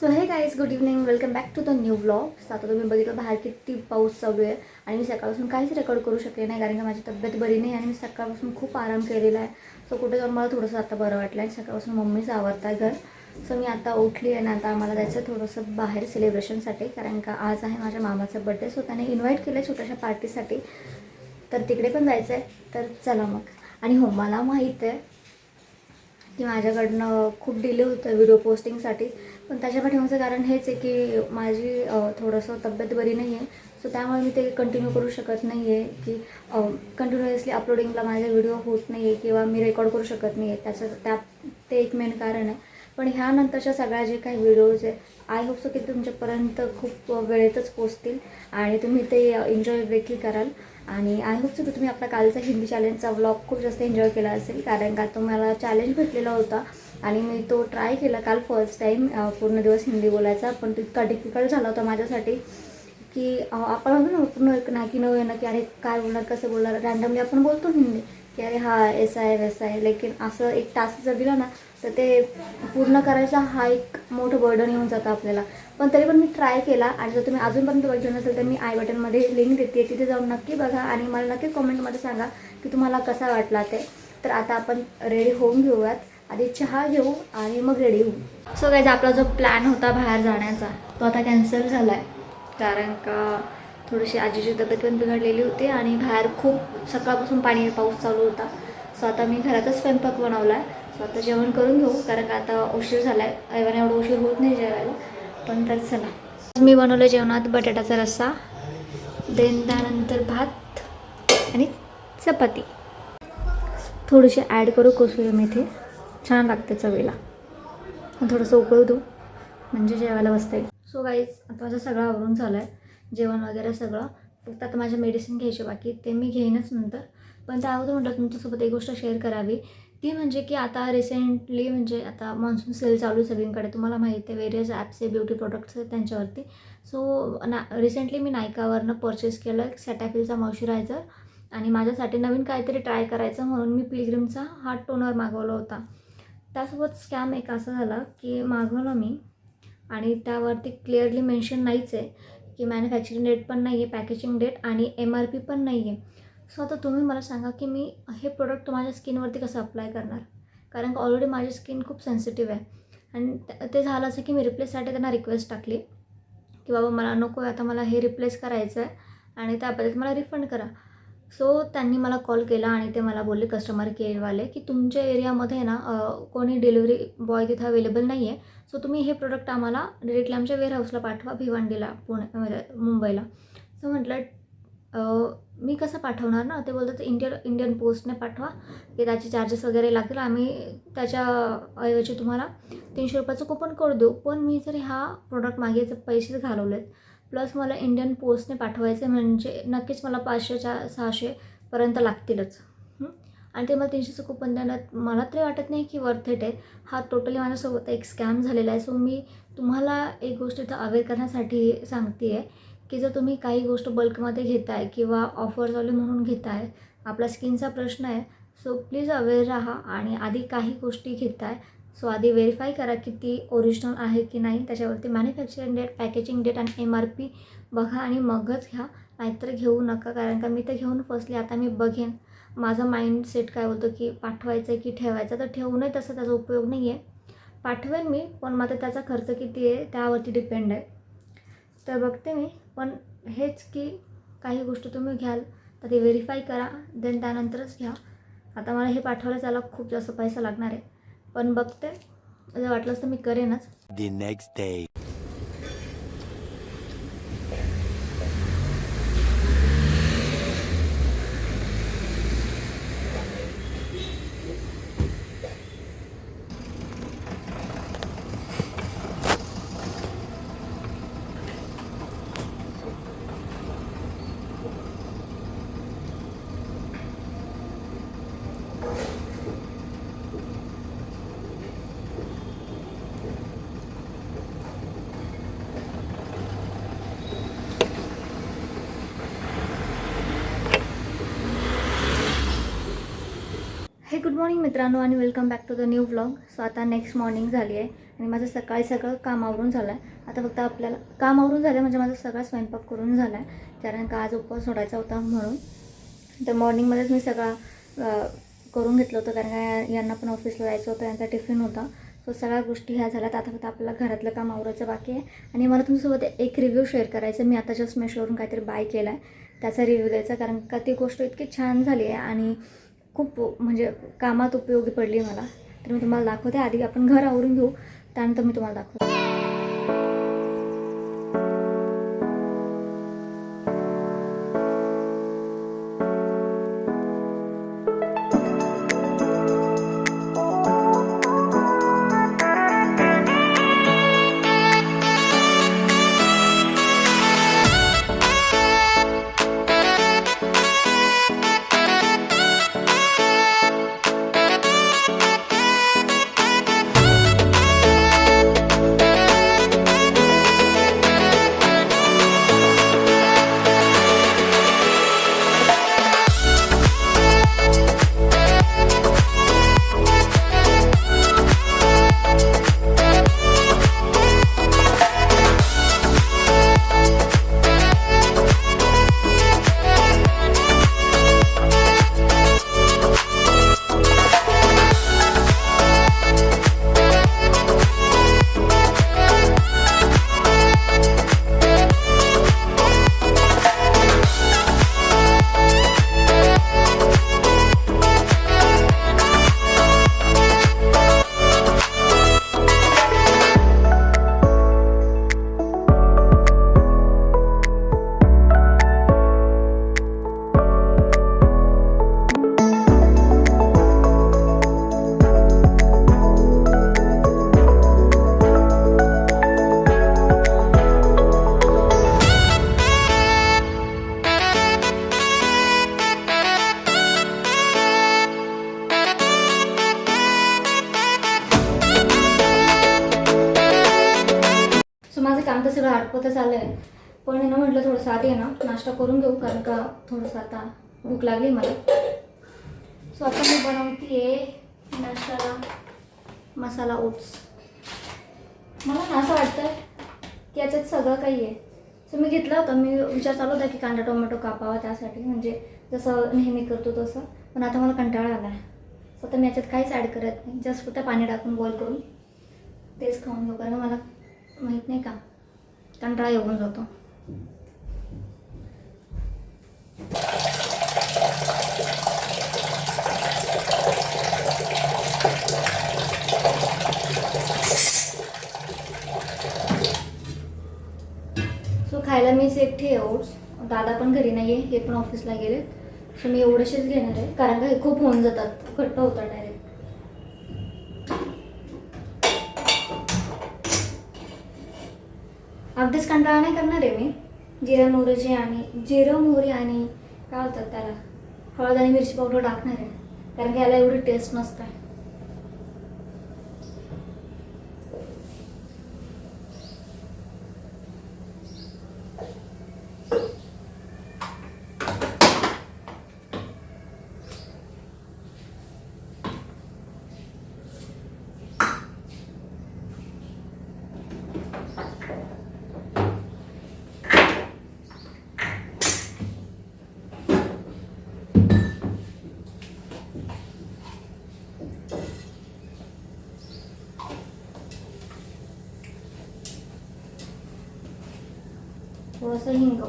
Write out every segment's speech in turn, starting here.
So hey guys, good evening, welcome back to the new vlog. आता तुम्ही बघितलं बाहेर किती पाऊस चालू आहे आणि मी सकाळपासून काहीच रेकॉर्ड करू शकले नाही कारण की माझी तब्येत बरी नाही आणि मी सकाळपासून खूप आराम केलेला आहे. सो कुठे जाऊन मला थोडंसं आता बरं वाटलं आहे. सकाळपासून मम्मीचं आवडतं आहे घर. सो मी आता उठली आहे ना, आता आम्हाला जायचं थोडंसं बाहेर सेलिब्रेशनसाठी कारण का आज आहे माझ्या मामाचा बड्डे. सो त्याने इन्व्हाइट केलं आहे छोट्याशा पार्टीसाठी, तर तिकडे पण जायचं आहे. तर चला मग. आणि हो, मला माहीत आहे की माझ्याकडनं खूप डिले होतं व्हिडिओ पोस्टिंगसाठी, पण त्याच्या पाठीमागचं कारण हेच आहे की माझी थोडंसं तब्येत बरी नाही आहे. सो त्यामुळे मी ते कंटिन्यू करू शकत नाही आहे की कंटिन्युअसली अपलोडिंगला माझे व्हिडिओ होत नाही आहे किंवा मी रेकॉर्ड करू शकत नाही आहे. ते एक मेन कारण आहे. पण ह्यानंतरच्या सगळ्या जे काही व्हिडिओज आहे, आय होप सो की तुमच्यापर्यंत खूप वेळेतच पोचतील आणि तुम्ही ते एन्जॉय देखील कराल. आणि आय होप सो की तुम्ही आपला कालचा हिंदी चॅलेंजचा व्लॉग खूप जास्त एन्जॉय केला असेल कारण का तुम्हाला चॅलेंज भेटलेला होता आणि मी तो ट्राय केला काल फर्स्ट टाईम पूर्ण दिवस हिंदी बोलायचा. पण तो इतका डिफिकल्ट झाला होता माझ्यासाठी की आपण म्हणतो ना पूर्ण नाकी नऊ येणं की अरे काय बोलणार, कसं बोलणार. रँडमली आपण बोलतो हिंदी की अरे हा ऐसा आहे वैसा आहे, लेकिन असं एक टास्क जर दिला ना तर ते पूर्ण करायचा हा एक मोठं बर्डन येऊन जातं आपल्याला. पण तरी पण मी ट्राय केला आणि जर तुम्ही अजूनपर्यंत बघितलं नसेल तर मी आय बटनमध्ये लिंक देते, तिथे जाऊन नक्की बघा आणि मला नक्की कॉमेंटमध्ये सांगा की तुम्हाला कसा वाटला ते. तर आता आपण रेडी होऊन घेऊयात. आधी चहा घेऊ आणि मग रेडी होऊ. सो गाईज, आपला जो प्लॅन होता बाहेर जाण्याचा तो आता कॅन्सल झाला आहे कारण का थोडीशी आजीची तब्येत पण बिघडलेली होती आणि बाहेर खूप सकाळपासून पाऊस चालू होता. सो आता मी घरातच स्वयंपाक बनवला आहे. सो आता जेवण करून घेऊ कारण का आता उशीर झाला आहे. एवढा उशीर होत नाही जेवायला. पण तर चला, मी बनवलं जेवणात बटाट्याचा रस्सा, देन त्यानंतर भात आणि चपाती. थोडीशी ॲड करू कसुरी मेथी, छान लागते चवीला. थोडंसं उकळू देऊ म्हणजे जेवायला बसता येईल. सो गाईज, आता माझं सगळं आवरून झालं आहे, जेवण वगैरे सगळं. फक्त आता माझ्या मेडिसिन घ्यायची बाकी, ते मी घेईनच नंतर. पण त्या अगोदर म्हटलं तुमच्यासोबत एक गोष्ट शेअर करावी, ती म्हणजे की आता रिसेंटली म्हणजे आता मॉन्सून सेल चालू सगळीकडे, तुम्हाला माहिती आहे. वेरियस ॲप्स आहे, ब्युटी प्रोडक्ट्स आहेत त्यांच्यावरती. सो रिसेंटली मी नायकावरनं परचेस केलं सेटॅफिलचा मॉइश्चरायझर आणि माझ्यासाठी नवीन काहीतरी ट्राय करायचं म्हणून मी पिलग्रिमचा हा टोनर मागवला होता. त्यासोबत स्कॅम एक असा झाला की मागवलं मी आणि त्यावरती क्लिअरली मेन्शन नाहीच आहे की मॅन्युफॅक्चरिंग डेट पण नाही आहे, पॅकेजिंग डेट आणि MRP पण नाही आहे. सो आता तुम्ही मला सांगा की मी हे प्रोडक्ट माझ्या स्किनवरती कसं अप्लाय करणार, कारण ऑलरेडी माझी स्किन खूप सेन्सिटिव्ह आहे. आणि ते झालं असं की मी रिप्लेससाठी त्यांना रिक्वेस्ट टाकली की बाबा मला नको आहे, आता मला हे रिप्लेस करायचं आहे आणि त्या पद्धतीत मला रिफंड करा. सो त्यांनी मला कॉल केला आणि ते मला बोलले कस्टमर केअरवाले की तुमच्या एरियामध्ये ना कोणी डिलिव्हरी बॉय तिथं अवेलेबल नाही आहे. सो तुम्ही हे प्रोडक्ट आम्हाला डिरेक्टली आमच्या वेअरहाऊसला पाठवा, भिवंडीला, मुंबईला. सो म्हटलं मी कसं पाठवणार ना. ते बोलतात इंडियन पोस्टने पाठवा की त्याचे चार्जेस वगैरे लागतील, आम्ही त्याच्याऐवजी तुम्हाला 300 रुपयाचं कुपन कोड देऊ. पण मी जर हा प्रोडक्ट मागे पैसेच घालवलेत प्लस मला इंडियन पोस्टने पाठवायचे म्हणजे नक्कीच मला 500-600पर्यंत लागतीलच. आणि ते मला 300चं कुपन देण्यात मला तरी वाटत नाही की वर्थ इट आहे. हा टोटली माझ्यासोबत एक स्कॅम झालेला आहे. सो मी तुम्हाला एक गोष्ट इथं अवेअर करण्यासाठी सांगते आहे की जर तुम्ही काही गोष्ट बल्कमध्ये घेताय किंवा ऑफर चालू म्हणून घेताय, आपला स्किनचा प्रश्न आहे. सो प्लीज अवेअर राहा आणि आधी काही गोष्टी घेताय सो आधी व्हेरीफाय करा की ती ओरिजिनल आहे की नाही. त्याच्यावरती मॅन्युफॅक्चरिंग डेट, पॅकेजिंग डेट आणि MRP बघा आणि मगच घ्या, नाहीतर घेऊ नका. कारण का मी तर घेऊन फसले. आता मी बघेन माझं माइंडसेट काय बोलतो की पाठवायचं आहे की ठेवायचं. तर ठेवू नये, तसं त्याचा उपयोग नाही आहे. पाठवेन मी, पण मात्र त्याचा खर्च किती आहे त्यावरती डिपेंड आहे. तर बघते मी. पण हेच की काही गोष्ट तुम्ही घ्याल तर ते व्हेरीफाय करा, देन त्यानंतरच घ्या. आता मला हे पाठवायला त्याला खूप जास्त पैसा लागणार आहे, पण बघते, जर वाटलंच तर मी करेनच. The next day. Hey good morning मित्रांनो आणि welcome back to the new vlog. So आता नेक्स्ट मॉर्निंग झाली आहे आणि माझं सकाळी सगळं काम आवरून झालं आहे. आता फक्त आपल्याला काम आवरून झालं म्हणजे माझा सगळा स्वयंपाक करून झाला आहे, कारण का आज उपवास सोडायचा होता म्हणून. तर मॉर्निंगमध्येच मी सगळा करून घेतलं होतं, कारण का यांना पण ऑफिसला जायचं होतं, यांचा टिफिन होता. सो सगळ्या गोष्टी ह्या झाल्यात. आता फक्त आपल्याला घरातलं काम आवरायचं बाकी आहे. आणि मला तुमच्यासोबत एक रिव्ह्यू शेअर करायचं. मी आता जस्ट मेशोवरून काहीतरी बाय केला आहे, त्याचा रिव्ह्यू द्यायचा, कारण का ती गोष्ट इतकी छान झाली आहे आणि खूप म्हणजे कामात उपयोगी पडली मला. तर मी तुम्हाला दाखवते. आधी आपण घर आवरून घेऊ, त्यानंतर मी तुम्हाला दाखवते. माझं काम तर सगळं आटपतच आलं आहे, पण आहे ना म्हटलं थोडंसं आधी आहे ना नाश्ता करून घेऊ, कारण का थोडंसं आता भूक लागली मला. सो आता मी बनवते नाश्त्याला मसाला ओट्स. मला ना असं वाटतं की याच्यात सगळं काही आहे. सो मी घेतलं होतं, मी विचार चालू होता की कांदा टोमॅटो कापावा त्यासाठी, म्हणजे जसं नेहमी करतो तसं. पण आता मला कंटाळा आला आहे. सो आता मी याच्यात काहीच ॲड करत नाही, जस्ट फक्त पाणी टाकून बॉईल करून तेच खाऊन घेऊ, कारण मला माहीत नाही का कंटाळा येऊन जातो. सो खायला मीच एकटी आहे ओट्स. दादा पण घरी नाही आहे, हे पण ऑफिसला गेले. सो मी एवढेसेच घेणार आहे, कारण का हे खूप होऊन जातात, घट्ट होतात डायरेक्ट. अगदीच कंटाळा नाही करणार आहे मी. जिरा मोहरी आणि काय होतात त्याला, हळद आणि मिरची पावडर टाकणार आहे, कारण की याला एवढी टेस्ट नसते. थोडंसं हिंग.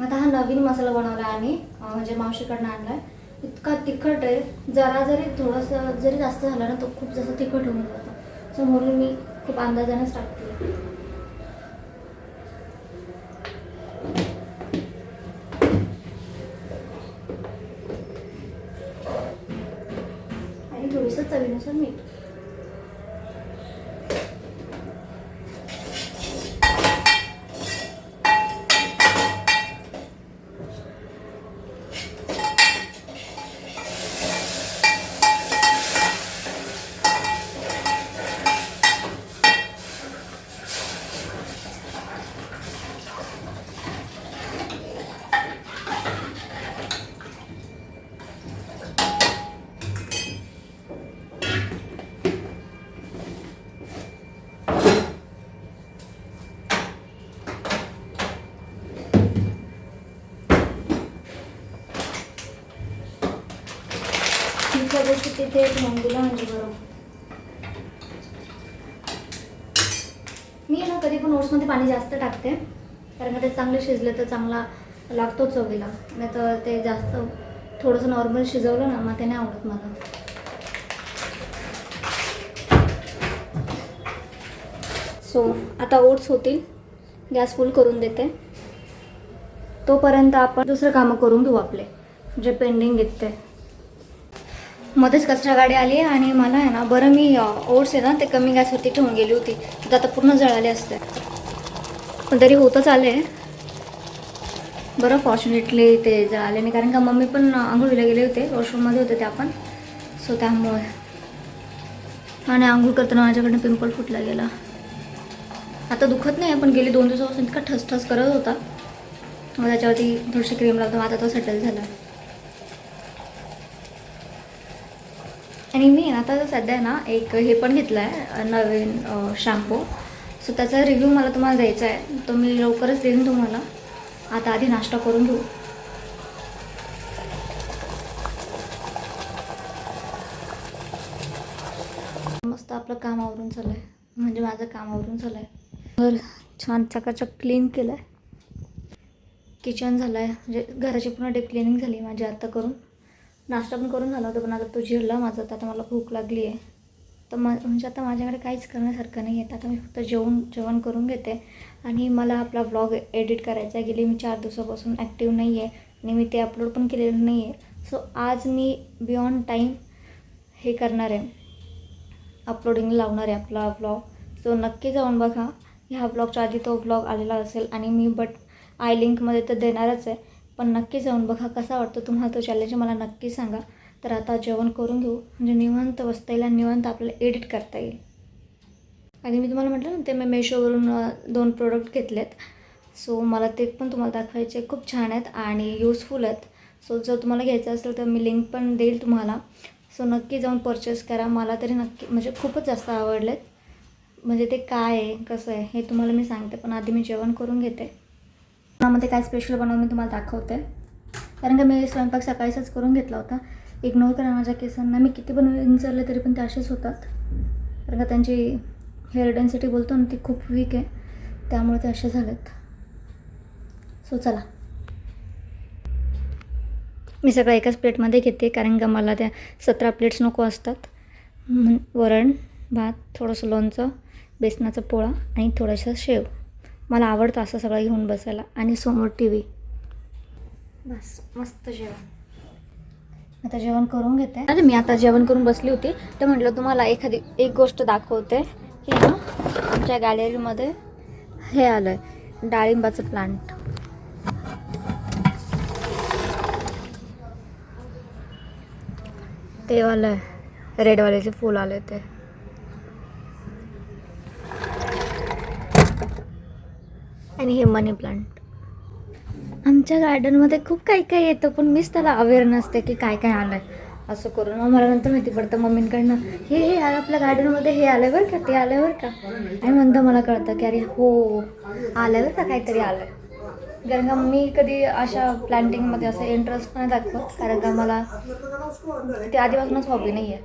आता हा नवीन मसाला बनवला आहे, म्हणजे मावशीकडनं आणलाय. इतका तिखट आहे, जरा जरी थोडंसं जरी जास्त झालं ना तो खूप जास्त तिखट होऊन जातं. सो म्हणून मी खूप अंदाजानेच टाकते. आणि थोडीसं चवीनुसार मीठ. त्या गोष्टी तिथे ठेवून दिलं म्हणजे बरं. मी ना कधी पण ओट्समध्ये पाणी जास्त टाकते, कारण का ते चांगले शिजले तर चांगला लागतो चवीला. नाही तर ते जास्त थोडंसं नॉर्मल शिजवलं ना मग ते नाही आवडत मला. सो आता ओट्स होतील, गॅस फुल करून देते. तोपर्यंत आपण दुसरं कामं करून घेऊ आपले जे पेंडिंग आहेत ते. मध्येच कचरा गाडी आली आणि मला आहे ना, बरं मी ओट्स आहे ना ते कमी गॅसवरती ठेवून गेली होती, तर आता पूर्ण जळाले असते. पण तरी होतच आले बरं. फॉर्च्युनेटली ते जळाले नाही, कारण का मम्मी पण आंघोळीला गेले होते, वॉशरूममध्ये होते ते आपण. सो त्यामुळे. आणि आंघोळ करताना माझ्याकडनं पिंपल फुटला गेला. आता दुखत नाही, पण गेली 2 दिवसापासून इतका ठसठस करत होता. मग त्याच्यावरती थोडीशी क्रीम लावतो, आता तो सेटल झाला. आणि मी आता सध्या ना एक हे पण घेतलं आहे नवीन शॅम्पू. सो त्याचा रिव्ह्यू मला तुम्हाला द्यायचा आहे, तो मी लवकरच देईन तुम्हाला. आता आधी नाश्ता करून घेऊ. मस्त आपलं काम आवरून चालू आहे, म्हणजे माझं काम आवरून चालू आहे. घर छान चकाचक क्लीन केलं आहे. किचन झालं आहे, म्हणजे घराची पूर्ण डीप क्लिनिंग झाली माझी आता करून. नाश्ता पण करून झाला होता, पण आता तो जिरला माझा. तर आता मला भूक लागली आहे, तर म्हणजे आता माझ्याकडे काहीच करण्यासारखं नाही आहे. आता मी फक्त जेवण करून घेते. आणि मला आपला व्लॉग एडिट करायचा आहे. गेली मी 4 दिवसापासून ॲक्टिव्ह नाही आहे आणि मी ते अपलोड पण केलेलं नाही आहे. सो आज मी बियॉन्ड टाईम हे करणार आहे, अपलोडिंग लावणार आहे आपला व्लॉग. सो नक्की जाऊन बघा. ह्या व्लॉगच्या आधी तो व्लॉग आलेला असेल आणि मी आय लिंकमध्ये तर देणारच आहे, पण नक्की जाऊन बघा. कसा वाटतो तुम्हाला तो चॅलेंज मला नक्की सांगा. तर आता जेवण करून घेऊ, म्हणजे निवांत बसता येईल आणि निवांत आपल्याला एडिट करता येईल. आणि मी तुम्हाला म्हटलं ना ते मी मेशोवरून 2 प्रोडक्ट घेतलेत. सो मला ते पण तुम्हाला दाखवायचे. खूप छान आहेत आणि यूजफुल आहेत. सो जर तुम्हाला घ्यायचं असेल तर मी लिंक पण देईल तुम्हाला. सो नक्की जाऊन परचेस करा. मला तरी नक्की म्हणजे खूपच जास्त आवडलेत. म्हणजे ते काय आहे कसं आहे हे तुम्हाला मी सांगते, पण आधी मी जेवण करून घेते. मध्ये काय स्पेशल बनवून मी तुम्हाला दाखवते, कारण का मी स्वयंपाक सकाळीच करून घेतला होता. इग्नोर करा माझ्या केसांना. मी किती पण विंचरले तरी पण ते असेच होतात, कारण का त्यांची हेअर डेन्सिटी बोलतो ना ती खूप वीक आहे, त्यामुळे ते असे झालेत. सो चला, मी सगळं एकाच प्लेटमध्ये घेते, कारण का मला त्या 17 प्लेट्स नको असतात. वरण भात, थोडंसं लोणचं, बेसनाचा पोळा आणि थोडंसं शेव. मला आवडतं असं सगळं घेऊन बसायला. आणि समोर TV. बस मस्त जेवण. आता जेवण करून घेते. अरे मी आता जेवण करून बसली होती, तर म्हटलं तुम्हाला एक गोष्ट दाखवते की ना, आमच्या गॅलरीमध्ये हे आलं आहे डाळिंबाचं प्लांट. ते वालं आहे, रेडवाल्याचे फूल आले ते. आणि हे मनी प्लांट. आमच्या गार्डनमध्ये खूप काही काही येतं, पण मीच त्याला अवेअर नसते की काय काय आलं आहे असं करून. मग मला नंतर माहिती पडतं मम्मींकडनं, हे आपल्या गार्डनमध्ये हे आलं बरं का, ते आलं बरं का. आणि नंतर मला कळतं की अरे हो आलं बरं का, काहीतरी आलं. कारण का मी कधी अशा प्लांटिंगमध्ये असं इंटरेस्ट नाही दाखवत, कारण का मला ते आधीपासूनच हॉबी नाही आहे.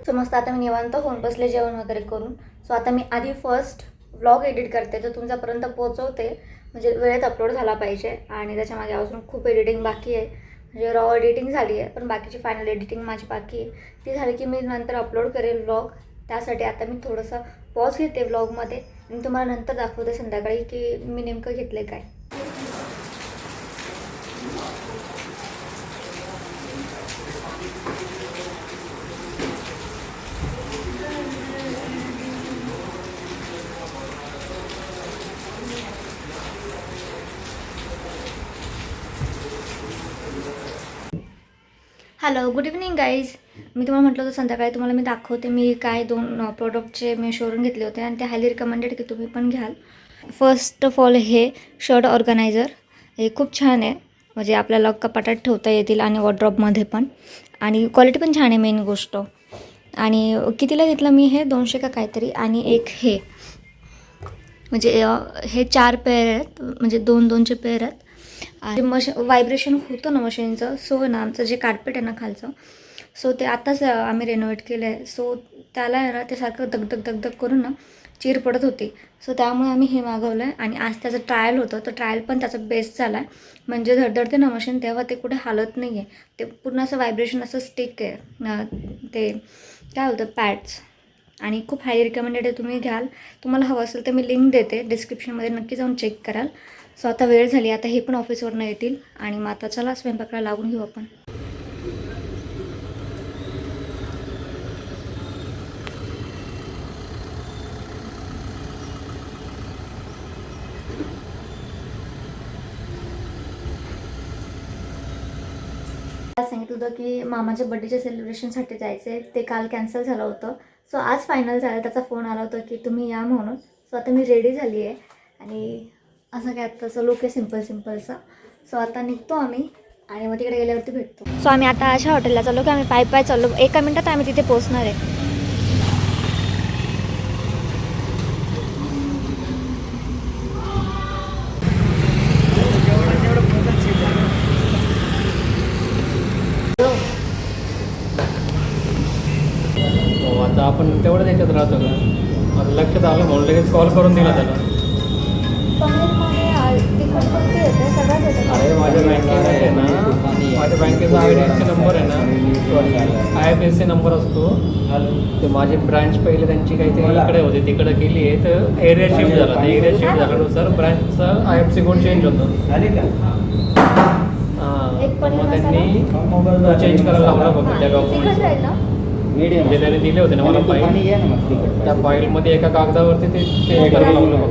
सो मस्त आता मी निवांत होऊन बसले जेवण वगैरे करून. सो आता मी आधी फर्स्ट व्लॉग एडिट करते, तर तुमच्यापर्यंत पोहोचवते, म्हणजे वेळेत अपलोड झाला पाहिजे. आणि त्याच्यामागे अजून खूप एडिटिंग बाकी आहे, म्हणजे रॉ एडिटिंग झाली आहे, पण बाकीची फायनल एडिटिंग माझी बाकी आहे. ती झाली की मी नंतर अपलोड करेल व्लॉग. त्यासाठी आता मी थोडंसं पॉज घेते व्लॉगमध्ये आणि तुम्हाला नंतर दाखवते संध्याकाळी की मी नेमकं घेतलं आहे काय. Hello, good evening guys. मी तुम्हाला म्हटलं होतं संध्याकाळी तुम्हाला मी दाखवते मी काय 2 प्रोडक्टचे मी शोरूम घेतले होते आणि ते हायली रिकमेंडेड की तुम्ही पण घ्याल. फर्स्ट ऑफ ऑल हे शर्ट ऑर्गनायझर हे खूप छान आहे, म्हणजे आपल्याला कपाटात ठेवता येतील आणि वॉर्डरोबमध्ये पण, आणि क्वालिटी पण छान आहे मेन गोष्ट. आणि कितीला घेतलं मी हे 200 का काहीतरी. आणि एक हे म्हणजे हे 4 पेअर आहेत, म्हणजे 2-2चे पेअर आहेत. आणि व्हायब्रेशन होतं ना मशीनचं. सो ना आमचं जे कार्पेट आहे ना खालचं, सो ते आत्ताच आम्ही रेनोव्हेट केलं आहे. सो त्याला आहे ना ते सारखं दगदग करून ना चीर पडत होती. सो त्यामुळे आम्ही हे मागवलं आहे. आणि आज त्याचं ट्रायल होतं, तर ट्रायल पण त्याचा बेस्ट झाला आहे. म्हणजे धडधडते ना मशीन तेव्हा ते कुठे हालत नाही आहे. ते पूर्ण असं व्हायब्रेशन असं स्टिक आहे. ते काय होतं पॅड्स. आणि खूप हायली रिकमेंडेड आहे, तुम्ही घ्याल. तुम्हाला हवं असेल तर मी लिंक देते डिस्क्रिप्शनमध्ये, नक्की जाऊन चेक कराल. सो आता वेळ झाली, आता हे पण ऑफिसवरनं येतील आणि मग आता चला स्वयंपाकाला लागून घेऊ आपण. सांगितलं होतं की मामाच्या बड्डेच्या सेलिब्रेशनसाठी जायचं आहे, ते काल कॅन्सल झालं होतं. सो आज फायनल झालं. त्याचा फोन आला होता की तुम्ही या म्हणून. सो आता मी रेडी झाली आहे आणि असं काय तसं लुक आहे सिम्पलचा. सो आता निघतो आम्ही आणि मग तिकडे गेल्यावरती भेटतो. सो आम्ही आता अशा हॉटेलला चाललो की आम्ही पाय चाललो, 1 मिनिटात आम्ही तिथे पोहोचणार आहे. आता आपण तेवढं त्याच्यात राहतो का? आता लक्षात आलं म्हणून लगेच कॉल करून दिला त्याला. अरे माझ्या बँकेत आहे ना, माझ्या बँकेचा IDFC नंबर आहे ना, IFSC नंबर असतो. ते माझी ब्रांच पहिले त्यांची काहीतरी इकडे होते, तिकडे केली आहे, तर एरिया शिफ्ट झाला. त्या एरिया शिफ्ट झाल्यानुसार ब्रांचचा IFSC कोड चेंज होतो. हां, मग त्यांनी चेंज करायला लावला बघा त्या डॉक्युमेंट्स. म्हणजे त्याने दिले होते ना मला फाईल, त्या फाईलमध्ये एका कागदावरती ते चेंज करायला लावलं बघ.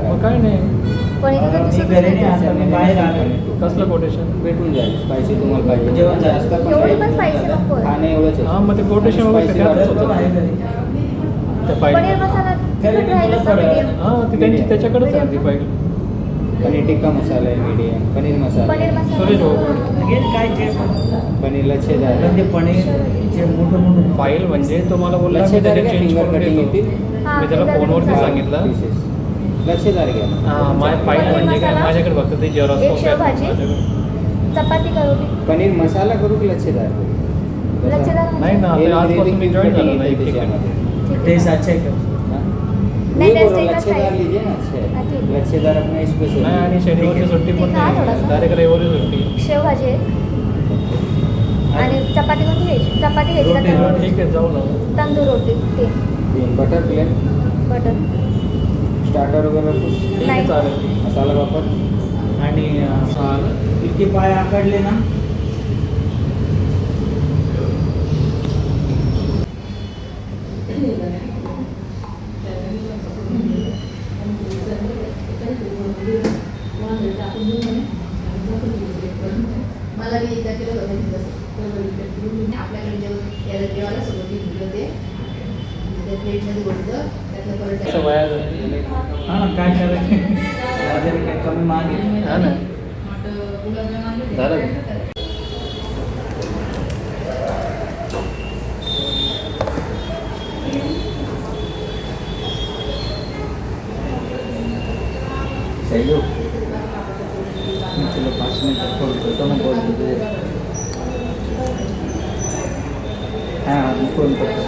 मग काय नाही, कसलं कोटेशन भेटून जाईल. स्पायसी तुम्हाला पाहिजे, जेवण जास्त खाणे एवढंच. हां, मग ते कोटेशन वगैरे त्यातच होतं त्या फाईल. हां, ती त्यांची त्याच्याकडेच आहे ती फाईल. पनीर टिक्का मसाला आहे, मीडियम पनीर मसाला, सुरेश भाऊ पनीर लच्छेदार. फाईल म्हणजे तुम्हाला बोलला मी त्याने चेंज करून देतो. मी त्याला फोनवरती सांगितलं लच्छेदार घ्या. हां, माझ्या फाईल म्हणजे काय, माझ्याकडे फक्त ते जेरॉक्स कॉपी आहे माझ्याकडे. चपाती करू, पनीर मसाला करू की लच्छेदार नाही ना, आता आजपासून मी जॉईन झालो ना एक ठिकाणी. टेस्ट अच्छा है क्या? नहीं, टेस्ट एक लच्छेदार लीजिए ना. अच्छे लच्छेदार अपना स्पेशल. नाही, आणि शनिवारची सुट्टी पण नाही, डायरेक्ट रविवारी सुट्टी. शेवभाजी आणि चपाती कोणती घ्यायची? चपाती घ्यायची का हां, तंदूर? ठीक आहे, जाऊ ना. तंदूर रोटी ते बटर प्लेन, बटर स्टार्टर वगैरे कुछ ठीक आहे, नाही. चालेल. मसाला वापर. आणि चालेल. इतके पाय आकडले ना, मला मी एकदा केलं होतं आपल्याकडे जेवायला सोबत घेतलं होते त्या प्लेटमध्ये बोलतं त्यातलं परत असं वाया जातं. हा ना, काय करायचं बाजारी काय कमी मागे. हां ना, झालं का? सैलो मी तुला 5 मिनिटात कॉल करतो ना. कॉल तुझे हां, मी फोन करतो.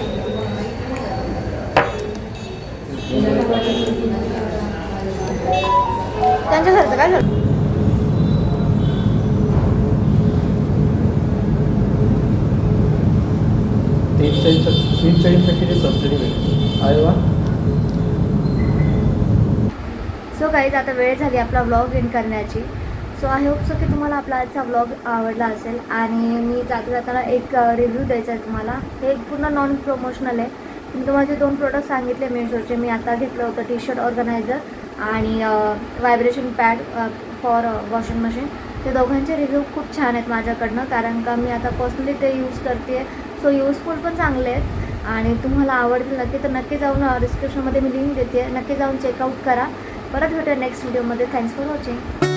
त्यांच्या घरचं काय झालं? 43% सबसिडी भेटते. अरे वा. सो गाईज, आता वेळ झाली आपला व्लॉग एंड करण्याची. सो आय होप सो की तुम्हाला आपला आजचा व्लॉग आवडला असेल. आणि मी जाताना एक रिव्ह्यू द्यायचा आहे तुम्हाला. हे पूर्ण नॉन प्रमोशनल आहे. मी तुम्हाला जे 2 प्रोडक्ट सांगितले मेशोचे, मी आता घेतलं होतं टी शर्ट ऑर्गनायझर आणि vibration pad for washing machine. ते दोघांचे रिव्ह्यू खूप छान आहेत माझ्याकडनं, कारण का मी आता पर्सनली ते यूज करते. सो युजफुल पण चांगले आहेत आणि तुम्हाला आवडतील नक्की तर नक्की जाऊन डिस्क्रिप्शनमध्ये मी लिंक देते, नक्की जाऊन चेकआउट करा. परत भेटूया नेक्स्ट व्हिडिओमध्ये. Thanks for watching.